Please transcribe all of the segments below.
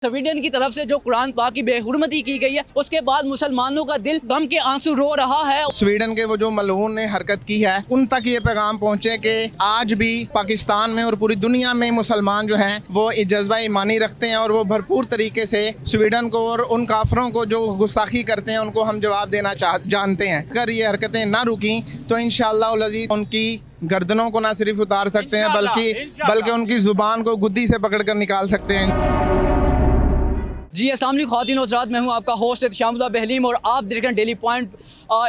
Sweden की तरफ से जो कुरान पाक की बेहुरमती की गई है, उसके बाद मुसलमानों का दिल गम के आंसू रो रहा है। स्वीडन के वो जो मलऊन ने हरकत की है, उन तक ये पैगाम पहुंचे कि आज भी पाकिस्तान में और पूरी दुनिया में मुसलमान जो हैं वो जज्बा ईमानी रखते हैं और वो भरपूर तरीके से स्वीडन को और उन काफरों को जो गुस्ताखी करते हैं उनको हम जवाब देना जानते हैं। अगर ये हरकतें ना रुकी तो इंशाअल्लाह उल अज़ीज़ उनकी गर्दनों को ना सिर्फ उतार सकते हैं बल्कि उनकी जुबान को गुद्दी से पकड़ कर निकाल सकते हैं। जी अस्सलाम वालेकुम ख़वातीन और हज़रात, मैं हूं आपका होस्ट शामुल्लाह बहलीम और आप देख रहे हैं डेली पॉइंट।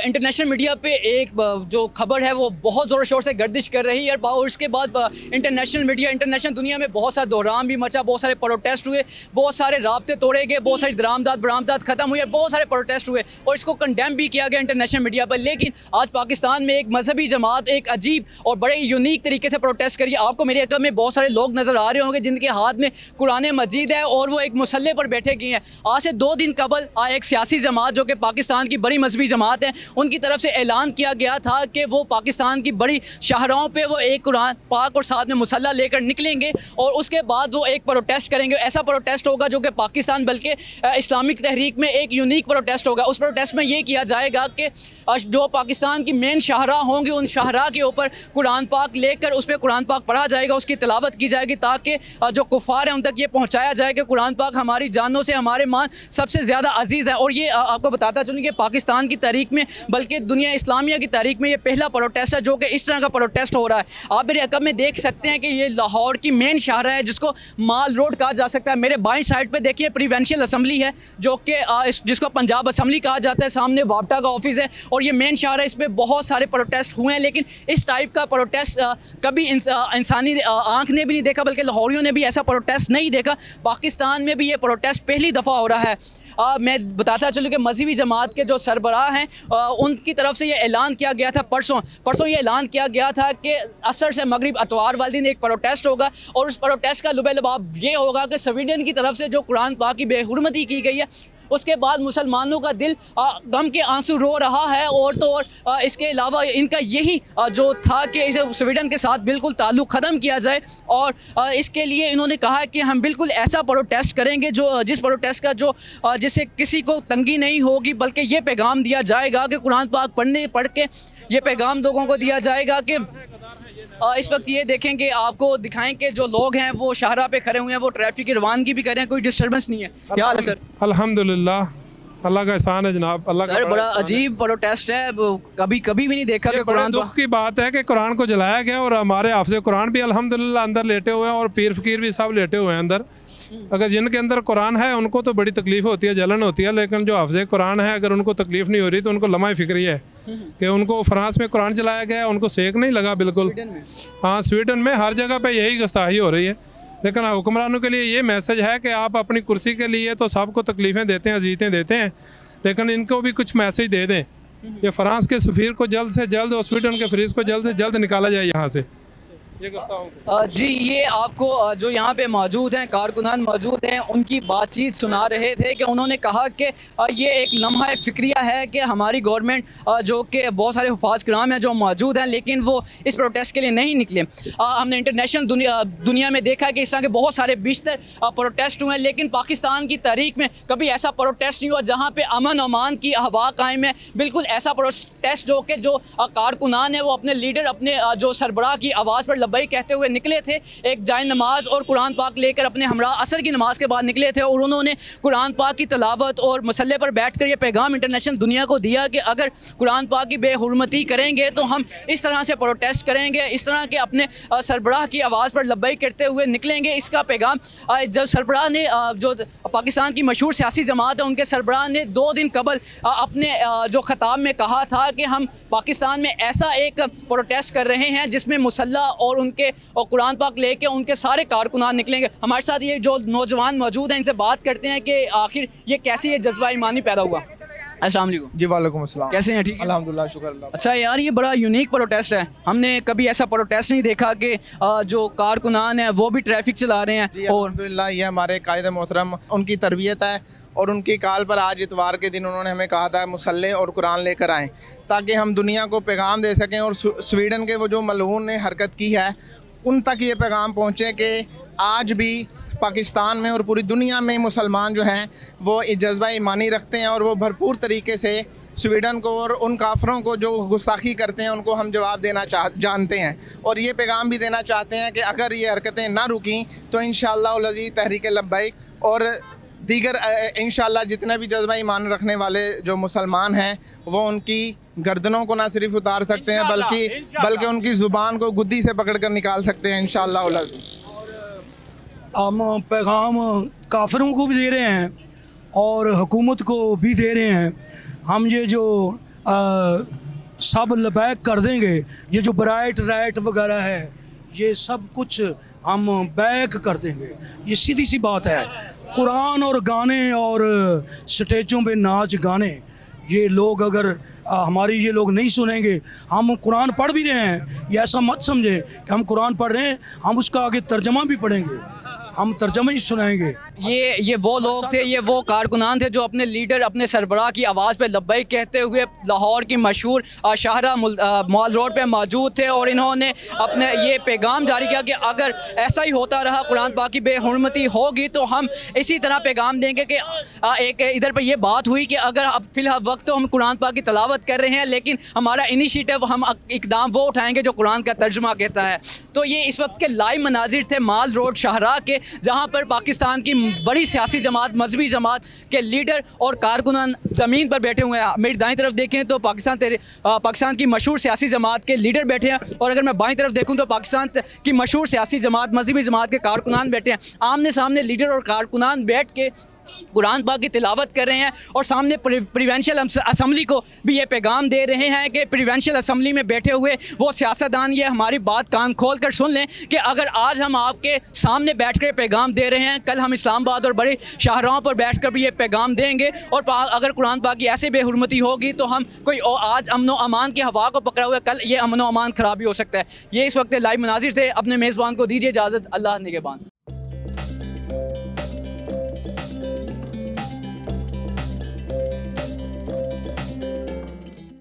इंटरनेशनल मीडिया पे एक जो खबर है वो बहुत ज़ोर शोर से गर्दिश कर रही है और उसके बाद इंटरनेशनल मीडिया, इंटरनेशनल दुनिया में बहुत सारा दोहराम भी मचा, बहुत सारे प्रोटेस्ट हुए, बहुत सारे राब्ते तोड़े गए, बहुत सारी बरामदात ख़त्म हुई, बहुत सारे प्रोटेस्ट हुए और इसको कंडेम भी किया गया इंटरनेशनल मीडिया पर। लेकिन आज पाकिस्तान में एक मजहबी जमात एक अजीब और बड़े यूनिक तरीके से प्रोटेस्ट करिए। आपको मेरे अकब में बहुत सारे लोग नज़र आ रहे होंगे जिनके हाथ में कुरान मजीद है और वो एक मुसल्ले पर बैठे गए हैं। आज से 2 दिन कबल एक सियासी जमात जो कि पाकिस्तान की बड़ी मजहबी जमात है, उनकी तरफ से ऐलान किया गया था कि वो पाकिस्तान की बड़ी शाहराहों पे वो एक कुरान पाक और साथ में मुसल्ला लेकर निकलेंगे और उसके बाद वो एक प्रोटेस्ट करेंगे। ऐसा प्रोटेस्ट होगा जो कि पाकिस्तान बल्कि इस्लामिक तहरीक में एक यूनिक प्रोटेस्ट होगा। उस प्रोटेस्ट में ये किया जाएगा कि जो पाकिस्तान की मेन शाहरा होंगी उन शाहरा के ऊपर कुरान पाक लेकर उस पर कुरान पाक पढ़ा जाएगा, उसकी तिलावत की जाएगी ताकि जो कुफार हैं उन तक ये पहुँचाया जाए कि कुरान पाक हमारी जानों से हमारे मान सबसे ज़्यादा अजीज़ है। और ये आपको बताता चलूँ कि पाकिस्तान की तारीख में बल्कि दुनिया इस्लामिया की तारीख में ये पहला प्रोटेस्ट है जो कि इस तरह का प्रोटेस्ट हो रहा है। आप मेरे अकब में देख सकते हैं कि ये लाहौर की मेन शाहरा है जिसको माल रोड कहा जा सकता है। मेरे बाईं साइड पे देखिए प्रिवेंशियल असम्बली है जो कि जिसको पंजाब असम्बली कहा जाता है, सामने वापटा का ऑफिस है और ये मेन शाहरा है। इस पर बहुत सारे प्रोटेस्ट हुए हैं लेकिन इस टाइप का प्रोटेस्ट कभी इंसानी आँख ने भी नहीं देखा, बल्कि लाहौरियों ने भी ऐसा प्रोटेस्ट नहीं देखा। पाकिस्तान में भी ये प्रोटेस्ट पहली दफ़ा हो रहा है। मैं बताता चलूँ कि मजहबी जमात के जो सरबराह हैं उनकी तरफ से ये ऐलान किया गया था परसों ये ऐलान किया गया था कि असर से मगरिब अतवार वाले दिन एक प्रोटेस्ट होगा और उस प्रोटेस्ट का लुबे-लुबाब ये होगा कि स्वीडन की तरफ से जो कुरान पाक की बेहुरमती की गई है उसके बाद मुसलमानों का दिल गम के आंसू रो रहा है। और तो और इसके अलावा इनका यही जो था कि इसे स्वीडन के साथ बिल्कुल ताल्लुक़ ख़त्म किया जाए और इसके लिए इन्होंने कहा कि हम बिल्कुल ऐसा प्रोटेस्ट करेंगे जो जिस प्रोटेस्ट का जो जिससे किसी को तंगी नहीं होगी, बल्कि ये पैगाम दिया जाएगा कि कुरान पाक पढ़ के ये पैगाम लोगों को दिया जाएगा कि इस वक्त ये देखें कि आपको दिखाएं कि जो लोग हैं वो शाहरा पे खड़े हुए हैं, वो ट्रैफिक की रवानगी भी कर रहे हैं, कोई डिस्टर्बेंस नहीं है। क्या हाल है सर? अल्हम्दुलिल्लाह, अल्लाह का एहसान है जनाब। अल्लाह का बड़ा अजीब प्रोटेस्ट है, कभी भी नहीं देखा कि कुरान। दुख की बात है कि कुरान को जलाया गया और हमारे हाफिज़ कुरान भी अल्हम्दुलिल्लाह अंदर लेटे हुए हैं और पीर फकीर भी सब लेटे हुए हैं अंदर। अगर जिनके अंदर कुरान है उनको तो बड़ी तकलीफ होती है, जलन होती है, लेकिन जो हाफिज़ कुरान है अगर उनको तकलीफ नहीं हो रही तो उनको लम्हा फिक्री है कि उनको फ्रांस में कुरान जलाया गया, उनको सेक नहीं लगा बिल्कुल। हाँ, स्वीडन में हर जगह पे यही गुस्ताखी हो रही है। लेकिन हुक्मरानों के लिए ये मैसेज है कि आप अपनी कुर्सी के लिए तो सबको तकलीफ़ें देते हैं, अजीतें देते हैं, लेकिन इनको भी कुछ मैसेज दे दें। ये फ्रांस के सफ़ीर को जल्द से जल्द और स्वीडन के फ्रीज को जल्द से जल्द निकाला जाए यहाँ से। जी, ये आपको जो यहाँ पे मौजूद हैं कारकुनान मौजूद हैं उनकी बातचीत सुना रहे थे कि उन्होंने कहा कि ये एक लम्हा फ़िक्रिया है कि हमारी गवर्नमेंट जो कि बहुत सारे हुफ़ाज़ किराम हैं जो मौजूद हैं लेकिन वो इस प्रोटेस्ट के लिए नहीं निकले। हमने इंटरनेशनल दुनिया में देखा है कि इस तरह के बहुत सारे बेशतर प्रोटेस्ट हुए हैं लेकिन पाकिस्तान की तारीख में कभी ऐसा प्रोटेस्ट नहीं हुआ जहाँ पर अमन अमान की हवा कायम है। बिल्कुल ऐसा प्रोटेस्ट जो कि जो कारकुनान है वो अपने लीडर, अपने जो सरबराह की आवाज़ पर भाई कहते हुए निकले थे, एक जाए नमाज और कुरान पाक लेकर अपने हमरा असर की नमाज के बाद निकले थे और उन्होंने कुरान पाक की तलावत और मसल्ले पर बैठकर ये पैगाम इंटरनेशनल दुनिया को दिया कि अगर कुरान पाक की बेहुरमती करेंगे तो हम इस तरह से प्रोटेस्ट करेंगे, इस तरह के अपने सरबराह की आवाज़ पर लब्बैक करते हुए निकलेंगे। इसका पैगाम जब सरबराह ने जो पाकिस्तान की मशहूर सियासी जमात है उनके सरबराह ने 2 दिन कबल अपने जो ख़ताब में कहा था कि हम पाकिस्तान में ऐसा एक प्रोटेस्ट कर रहे हैं जिसमें मुसल्ला और उनके और कुरान पाक लेके उनके सारे कारकुनान निकलेंगे। हमारे साथ ये जो नौजवान मौजूद हैं इनसे बात करते हैं कि आखिर ये कैसे ये जज्बा ईमानी पैदा हुआ। अस्सलाम वालेकुम। जी वालेकुम अस्सलाम। कैसे हैं? ठीक है अल्हम्दुलिल्लाह, शुक्र अल्लाह। अच्छा यार, ये बड़ा यूनिक प्रोटेस्ट है, हमने कभी ऐसा प्रोटेस्ट नहीं देखा कि जो कारकुनान है वो भी ट्रैफिक चला रहे हैं। और अल्हम्दुलिल्लाह ये हमारे कायदे मोहतरम उनकी तरबियत है और उनकी काल पर आज इतवार के दिन उन्होंने हमें कहा था मुसल्ले और कुरान लेकर आएँ ताकि हम दुनिया को पैगाम दे सकें। और स्वीडन के वो जो मलऊन ने हरकत की है उन तक ये पैगाम पहुँचे कि आज भी पाकिस्तान में और पूरी दुनिया में मुसलमान जो हैं वो जज्बा ईमानी रखते हैं और वो भरपूर तरीके से स्वीडन को और उन काफरों को जो गुस्ताखी करते हैं उनको हम जवाब देना जानते हैं और ये पैगाम भी देना चाहते हैं कि अगर ये हरकतें ना रुकी तो इंशाअल्लाह उल अज़ीज़ तहरीक लब्बैक और दीगर इंशाअल्लाह जितने भी जज्बा ईमान रखने वाले जो मुसलमान हैं वो उनकी गर्दनों को ना सिर्फ उतार सकते हैं बल्कि उनकी ज़ुबान को गुद्दी से पकड़ कर निकाल सकते हैं इंशाअल्लाह उल अज़ीज़। हम पैगाम काफिरों को भी दे रहे हैं और हुकूमत को भी दे रहे हैं। हम ये जो सब लबैक कर देंगे, ये जो ब्राइट राइट वगैरह है ये सब कुछ हम बैक कर देंगे। ये सीधी सी बात है। कुरान और गाने और स्टेजों पे नाच गाने ये लोग अगर हमारी ये लोग नहीं सुनेंगे, हम कुरान पढ़ भी रहे हैं, ये ऐसा मत समझे कि हम कुरान पढ़ रहे हैं, हम उसका आगे तर्जमा भी पढ़ेंगे, हम तर्जमा ही सुनाएंगे। ये वो लोग थे, ये वो कारकुनान थे जो अपने लीडर अपने सरबराह की आवाज़ पे लब्बैक कहते हुए लाहौर की मशहूर शाहरा मॉल रोड पे मौजूद थे और इन्होंने अपने ये पैगाम जारी किया कि अगर ऐसा ही होता रहा, कुरान पाक की बेहुरमती होगी तो हम इसी तरह पैगाम देंगे कि एक इधर पर ये बात हुई कि अगर अब फ़िलहाल वक्त तो हम कुरान पाक की तलावत कर रहे हैं लेकिन हमारा इनिशिएटिव हम इकदाम वो उठाएंगे जो कुरान का तर्जुमा कहता है। तो ये इस वक्त के लाइव मनाजिर थे माल रोड शाहरा के, जहां पर पाकिस्तान की बड़ी सियासी जमात, मजहबी जमात के लीडर और कारकुनान ज़मीन पर बैठे हुए हैं। मेरी दाईं तरफ देखें तो पाकिस्तान की मशहूर सियासी जमात के लीडर बैठे हैं और अगर मैं बाईं तरफ देखूं तो पाकिस्तान की मशहूर सियासी जमात, मजहबी जमात के कारकुनान बैठे हैं। आमने सामने लीडर और कारकुनान बैठ के कुरान पाक की तिलावत कर रहे हैं और सामने प्रिवेंशियल असम्बली को भी ये पैगाम दे रहे हैं कि प्रिवेंशियल असम्बली में बैठे हुए वो सियासतदान ये हमारी बात कान खोल कर सुन लें कि अगर आज हम आपके सामने बैठ कर पैगाम दे रहे हैं, कल हम इस्लामाबाद और बड़ी शाहराहों पर बैठ कर भी ये पैगाम देंगे और अगर कुरान पाक की ऐसे बेहुरमती होगी तो हम कोई आज अमन व अमान की हवा को पकड़ा हुआ, कल ये अमन व अमान ख़राब भी हो सकता है। ये इस वक्त लाइव मनाजिर थे। अपने मेज़बान को दीजिए इजाज़त। अल्लाह निगहबान।